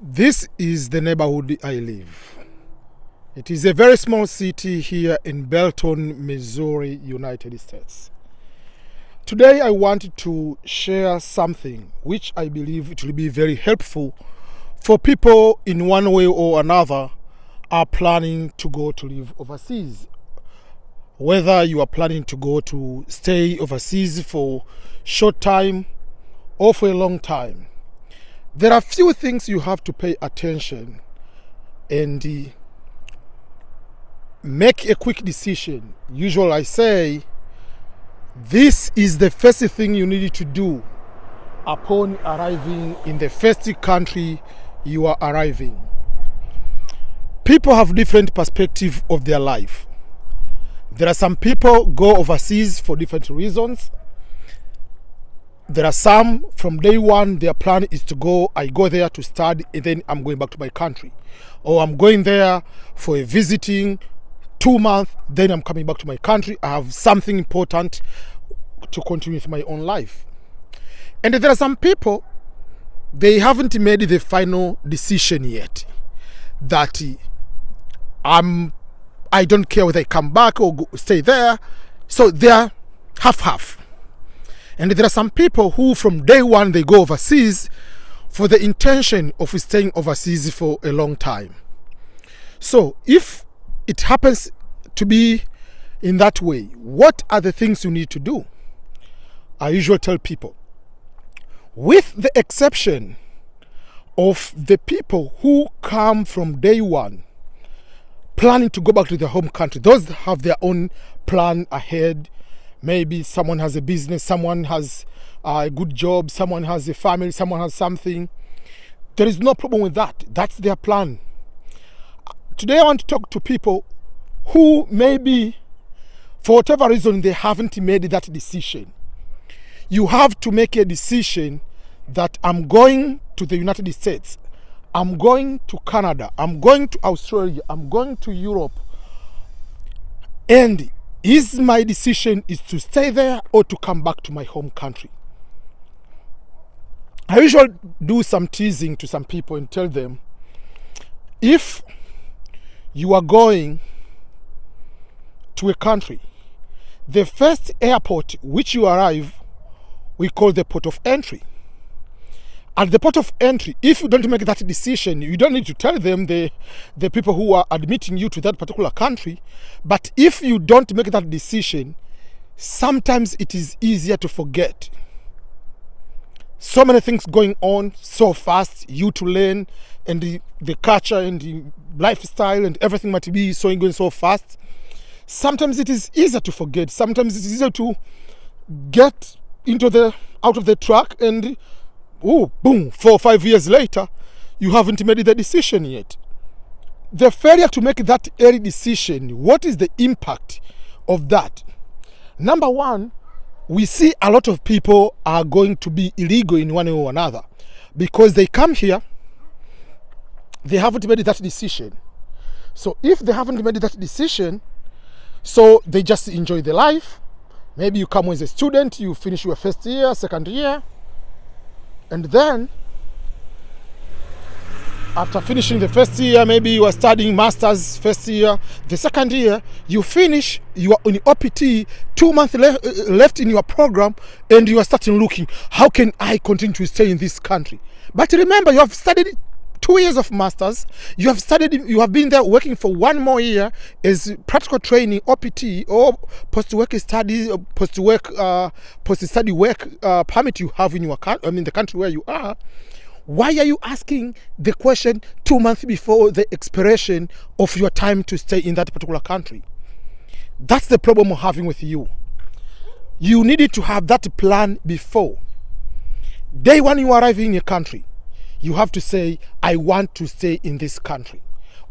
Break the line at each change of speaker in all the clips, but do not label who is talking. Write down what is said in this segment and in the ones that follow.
This is the neighborhood I live. It is a very small city here in Belton, Missouri, United States. Today I want to share something which I believe it will be very helpful for people in one way or another are planning to go to live overseas. Whether you are planning to go to stay overseas for short time or for a long time. There are few things you have to pay attention and make a quick decision. Usually I say this is the first thing you need to do upon arriving in the first country you are arriving. People have different perspective of their life. There are some people go overseas for different reasons. There are some from day one, their plan is to go, I go there to study and then I'm going back to my country. Or I'm going there for a visiting 2 months, then I'm coming back to my country. I have something important to continue with my own life. And there are some people, they haven't made the final decision yet that I don't care whether I come back or stay there. So they're half-half. And there are some people who from day one they go overseas for the intention of staying overseas for a long time. So if it happens to be in that way, what are the things you need to do? I usually tell people, with the exception of the people who come from day one planning to go back to their home country, those have their own plan ahead. Maybe someone has a business, someone has a good job, someone has a family, someone has something. There is no problem with that. That's their plan. Today I want to talk to people who maybe, for whatever reason, they haven't made that decision. You have to make a decision that I'm going to the United States, I'm going to Canada, I'm going to Australia, I'm going to Europe, and is my decision is to stay there or to come back to my home country. I usually do some teasing to some people and tell them, if you are going to a country, the first airport which you arrive, we call the port of entry. At the port of entry, if you don't make that decision, you don't need to tell them, the people who are admitting you to that particular country. But if you don't make that decision, sometimes it is easier to forget. So many things going on so fast, you to learn, and the culture and the lifestyle and everything might be going so fast. Sometimes it is easier to forget. Sometimes it's easier to get out of the track and boom, 4 or 5 years later, you haven't made the decision yet. The failure to make that early decision, what is the impact of that? Number one, we see a lot of people are going to be illegal in one way or another because they come here, they haven't made that decision. So if they haven't made that decision, so they just enjoy their life. Maybe you come as a student, you finish your first year, second year, and then after finishing the first year, maybe you are studying masters first year, the second year, you finish, you are on OPT, 2 months left in your program, and you are starting looking, how can I continue to stay in this country? But remember, you have studied 2 years of masters, you have been there working for 1 more year as practical training, OPT, or post-work study, post-study work permit you have in the country where you are. Why are you asking the question 2 months before the expiration of your time to stay in that particular country? That's the problem we're having with you. You needed to have that plan before. Day one you arrive in a country, you have to say, I want to stay in this country.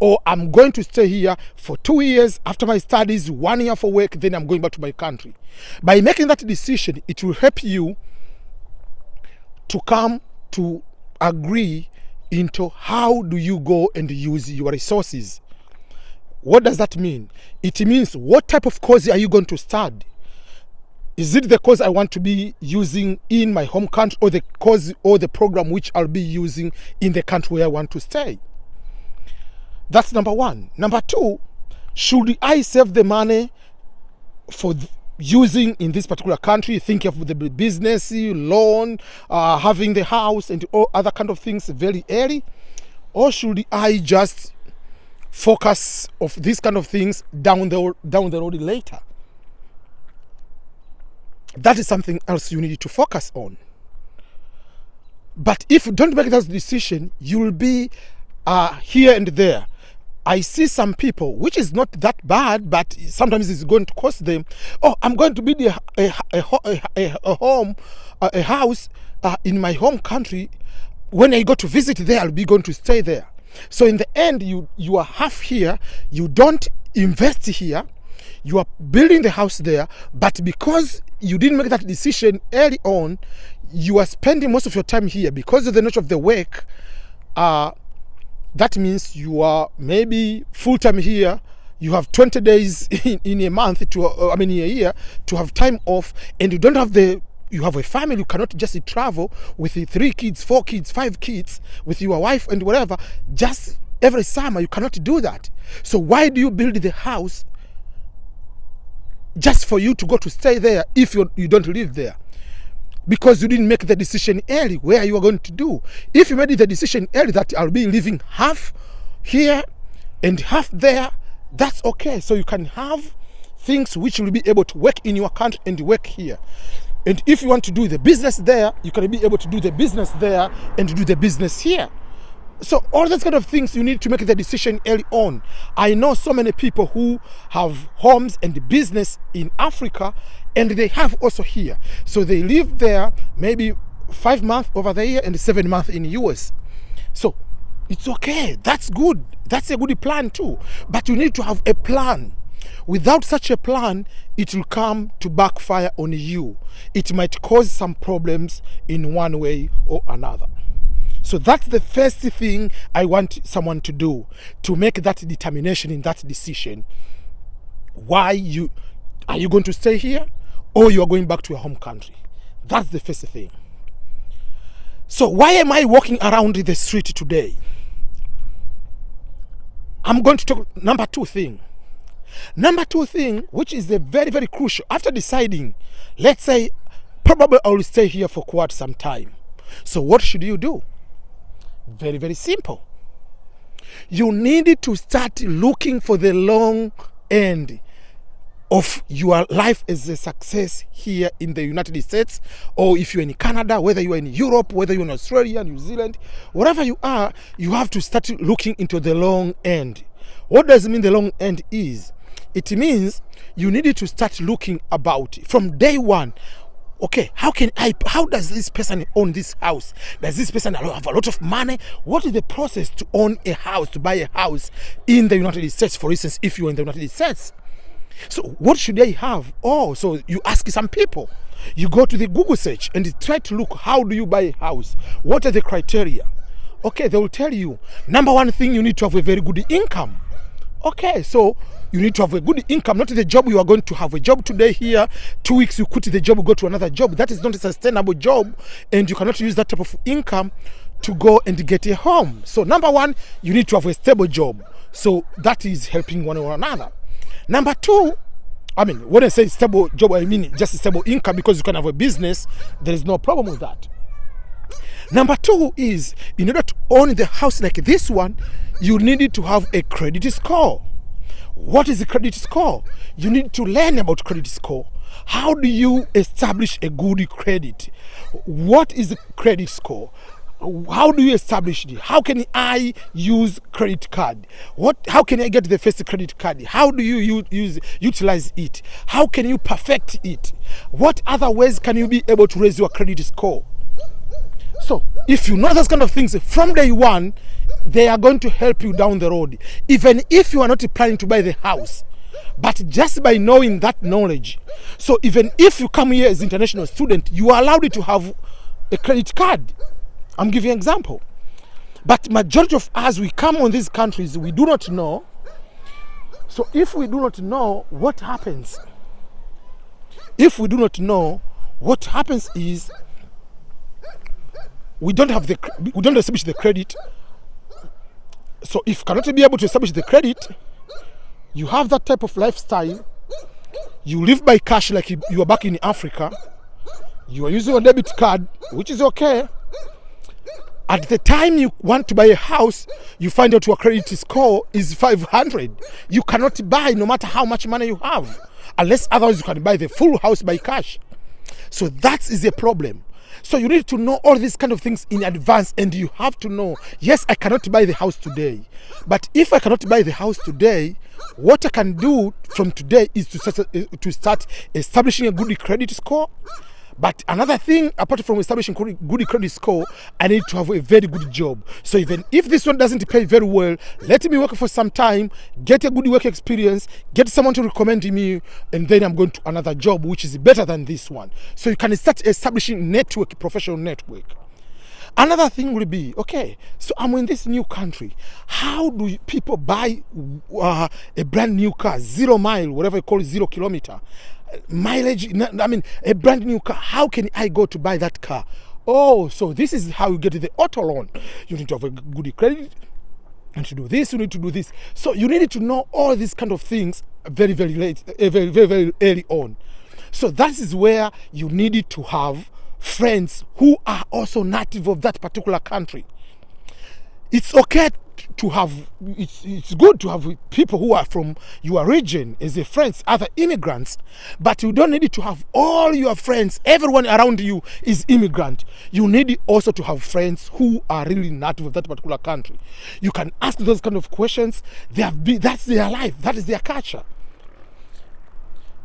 Or I'm going to stay here for 2 years after my studies, 1 year for work, then I'm going back to my country. By making that decision, it will help you to come to agree into how do you go and use your resources. What does that mean? It means what type of course are you going to study? Is it the course I want to be using in my home country, or the course or the program which I'll be using in the country where I want to stay? That's number one. Number two, should I save the money for using in this particular country, think of the business, loan, having the house and all other kind of things very early? Or should I just focus of these kind of things down the road later? That is something else you need to focus on. But if you don't make that decision, you will be here and there. I see some people, which is not that bad, but sometimes it's going to cost them. Oh, I'm going to build a house in my home country. When I go to visit there, I'll be going to stay there. So in the end, you are half here. You don't invest here. You are building the house there, but because you didn't make that decision early on, you are spending most of your time here because of the nature of the work. That means you are maybe full-time here. You have 20 days in a month in a year to have time off, and you don't have you have a family. You cannot just travel with 3 kids, 4 kids, 5 kids with your wife and whatever. Just every summer, you cannot do that. So why do you build the house just for you to go to stay there if you don't live there? Because you didn't make the decision early where you are going to do. If you made the decision early that I'll be living half here and half there, that's okay. So you can have things which will be able to work in your country and work here. And if you want to do the business there, you can be able to do the business there and do the business here. So all those kind of things, you need to make the decision early on. I know so many people who have homes and business in Africa, and they have also here. So they live there maybe 5 months over the year and 7 months in the US. So it's okay. That's good. That's a good plan too. But you need to have a plan. Without such a plan, it will come to backfire on you. It might cause some problems in one way or another. So that's the first thing I want someone to do, to make that determination in that decision. Are you going to stay here, or you are going back to your home country? That's the first thing. So why am I walking around the street today? I'm going to talk number two thing. Number two thing, which is a very, very crucial. After deciding, let's say, probably I will stay here for quite some time. So what should you do? Very, very simple. You need to start looking for the long end of your life as a success here in the United States, or if you're in Canada, whether you're in Europe, whether you're in Australia, New Zealand, wherever you are, you have to start looking into the long end. What does it mean the long end is? It means you need to start looking about from day one. Okay, how does this person own this house? Does this person have a lot of money? What is the process to own a house, to buy a house in the United States, for instance, if you're in the United States? So what should I have? Oh, so you ask some people. You go to the Google search and try to look, how do you buy a house? What are the criteria? Okay, they will tell you. Number one thing, you need to have a very good income. Okay, so you need to have a good income, not the job you are going to have a job today here, 2 weeks you quit the job, go to another job. That is not a sustainable job, and you cannot use that type of income to go and get a home. So number one, you need to have a stable job. So that is helping one or another. Number two, when I say stable job, I mean just a stable income, because you can have a business. There is no problem with that. Number two is, in order to own the house like this one, you need to have a credit score. What is a credit score? You need to learn about credit score. How do you establish a good credit? What is a credit score? How do you establish it? How can I use credit card? How can I get the first credit card? How do you utilize it? How can you perfect it? What other ways can you be able to raise your credit score? So if you know those kind of things from day one, they are going to help you down the road. Even if you are not planning to buy the house, but just by knowing that knowledge. So even if you come here as an international student, you are allowed to have a credit card. I'm giving an example. But majority of us, we come on these countries, we do not know. So if we do not know, what happens? If we do not know, what happens is we don't establish the credit. So if you cannot be able to establish the credit, you have that type of lifestyle. You live by cash like you are back in Africa. You are using a debit card, which is okay. At the time you want to buy a house, you find out your credit score is 500. You cannot buy no matter how much money you have, unless otherwise you can buy the full house by cash. So that is a problem. So you need to know all these kind of things in advance, and you have to know, yes, I cannot buy the house today. But if I cannot buy the house today, what I can do from today is to start establishing a good credit score. But another thing, apart from establishing good credit score, I need to have a very good job. So even if this one doesn't pay very well, let me work for some time, get a good work experience, get someone to recommend me, and then I'm going to another job which is better than this one. So you can start establishing network, professional network. Another thing will be, okay, so I'm in this new country. How do people buy a brand new car, 0 mile, whatever you call it, 0 kilometer? Mileage, I mean, a brand new car. How can I go to buy that car? Oh, so this is how you get the auto loan. You need to have a good credit, and to do this, you need to do this. So you need to know all these kind of things very, very late, very early on. So that is where you need to have friends who are also native of that particular country. It's okay to have, it's good to have people who are from your region as a friends, other immigrants, but you don't need to have all your friends, everyone around you is immigrant. You need also to have friends who are really native of that particular country. You can ask those kind of questions. That's their life, that is their culture.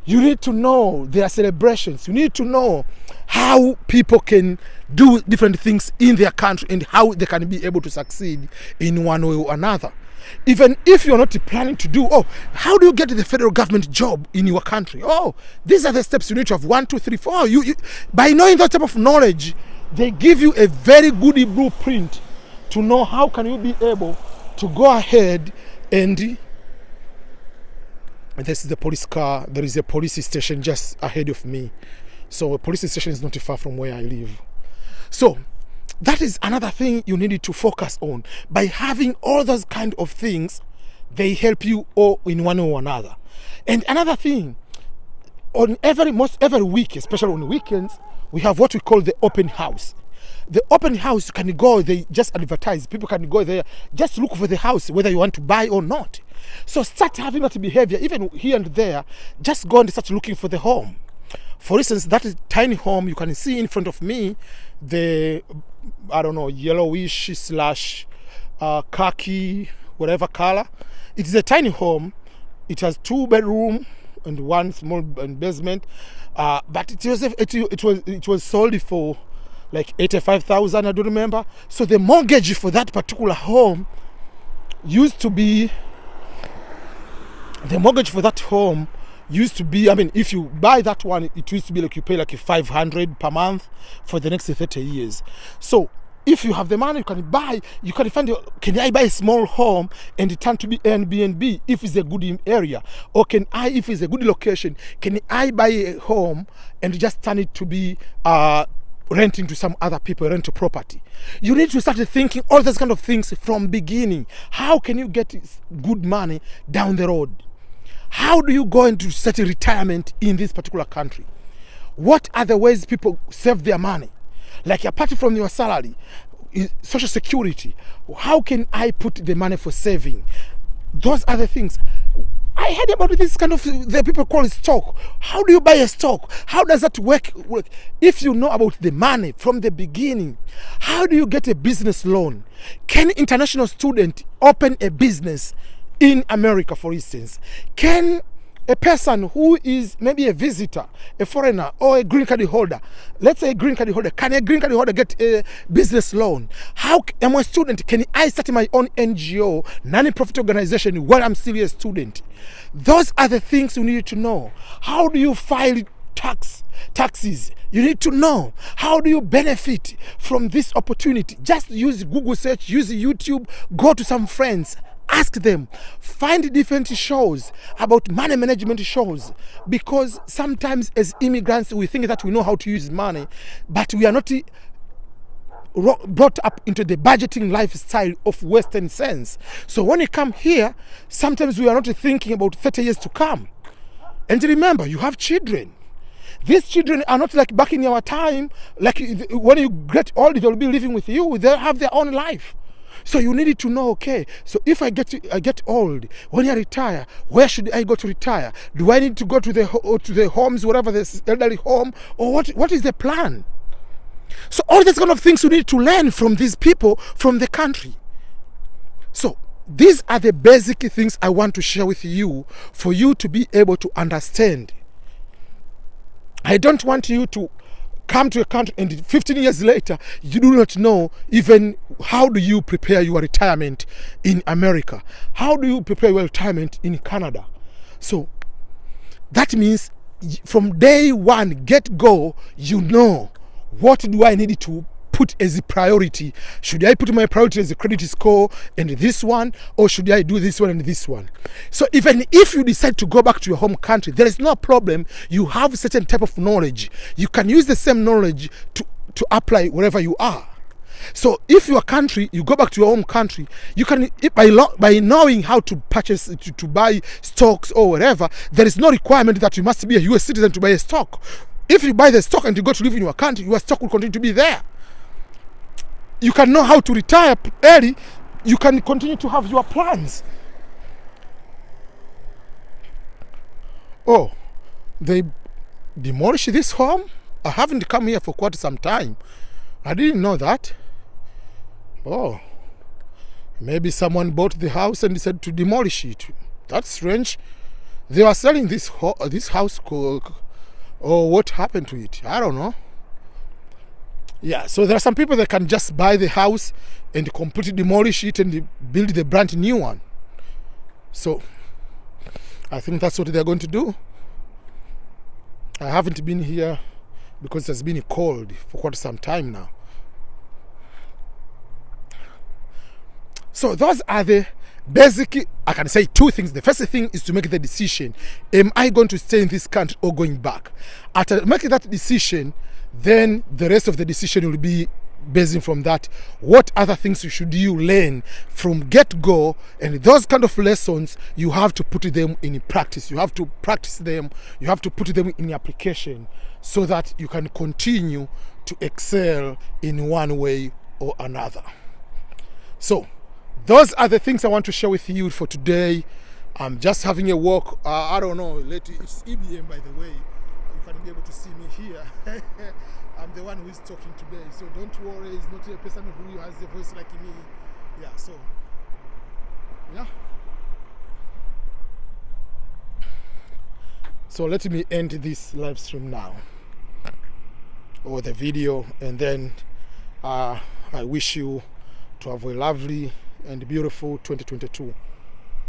You need to know their celebrations. You need to know how people can do different things in their country and how they can be able to succeed in one way or another. Even if you're not planning to do, how do you get the federal government job in your country? These are the steps you need to have, 1, 2, 3, 4. By knowing that type of knowledge, they give you a very good blueprint to know how can you be able to go ahead and this is the police car. There is a police station just ahead of me. So a police station is not far from where I live. So that is another thing you need to focus on. By having all those kind of things, they help you all in one or another. And another thing, on every week, especially on weekends, we have what we call the open house. The open house, you can go, they just advertise. People can go there, just look for the house, whether you want to buy or not. So start having that behavior, even here and there. Just go and start looking for the home. For instance, that is tiny home you can see in front of me, the, yellowish / khaki, whatever color. It is a tiny home. It has 2 bedrooms and 1 small basement. But it was sold for like 85,000, I don't remember. So the mortgage for that particular home used to be, if you buy that one, it used to be like you pay like 500 per month for the next 30 years. So if you have the money, you can find, can I buy a small home and turn to be Airbnb if it's a good area? Or if it's a good location, can I buy a home and just turn it to be renting to some other people, rent a property? You need to start thinking all those kind of things from beginning. How can you get good money down the road? How do you go into set a retirement in this particular country? What are the ways people save their money? Like apart from your salary, social security, how can I put the money for saving? Those are the things. I heard about this kind of, the people call it stock. How do you buy a stock? How does that work? If you know about the money from the beginning, how do you get a business loan? Can international student open a business in America, for instance? Can a person who is maybe a visitor, a foreigner, or a green card holder, let's say a green card holder, can a green card holder get a business loan? How am I a student? Can I start my own NGO, non-profit organization, while I'm still a student? Those are the things you need to know. How do you file taxes? You need to know. How do you benefit from this opportunity? Just use Google search, use YouTube, go to some friends, ask them. Find different shows about money management shows, because sometimes as immigrants we think that we know how to use money, but we are not brought up into the budgeting lifestyle of Western sense. So when you come here, sometimes we are not thinking about 30 years to come. And remember, you have children. These children are not like back in our time, like when you get old, they'll be living with you. They'll have their own life. So you need to know, okay, so if I get old, when I retire, where should I go to retire? Do I need to go to the homes, whatever, the elderly home, or what is the plan? So all these kind of things you need to learn from these people from the country. So these are the basic things I want to share with you for you to be able to understand. I don't want you to come to a country and 15 years later you do not know even how do you prepare your retirement in America. How do you prepare your retirement in Canada? So that means from day one, get go, you know, what do I need to put as a priority? Should I put my priority as a credit score and this one, or should I do this one and this one? So even if you decide to go back to your home country, there is no problem. You have a certain type of knowledge. You can use the same knowledge to apply wherever you are. So if your country, you go back to your home country, you can, by knowing how to purchase, to buy stocks or whatever, there is no requirement that you must be a US citizen to buy a stock. If you buy the stock and you go to live in your country, your stock will continue to be there. You can know how to retire early. You can continue to have your plans. Oh, they demolished this home? I haven't come here for quite some time. I didn't know that. Oh, maybe someone bought the house and decided to demolish it. That's strange. They were selling this house. Oh, what happened to it? I don't know. Yeah, so there are some people that can just buy the house and completely demolish it and build the brand new one. So I think that's what they're going to do. I haven't been here because it has been cold for quite some time now. So those are the basic, I can say two things. The first thing is to make the decision. Am I going to stay in this country or going back? After making that decision, then the rest of the decision will be based from that. What other things should you learn from get-go? And those kind of lessons, you have to put them in practice. You have to practice them. You have to put them in application so that you can continue to excel in one way or another. So those are the things I want to share with you for today. I'm just having a walk. I don't know. It's EBM, by the way. You can be able to see me here. I'm the one who is talking today. So don't worry. It's not a person who has a voice like me. Yeah, so. Yeah. So let me end this live stream now. Or the video. And then I wish you to have a lovely and beautiful 2022.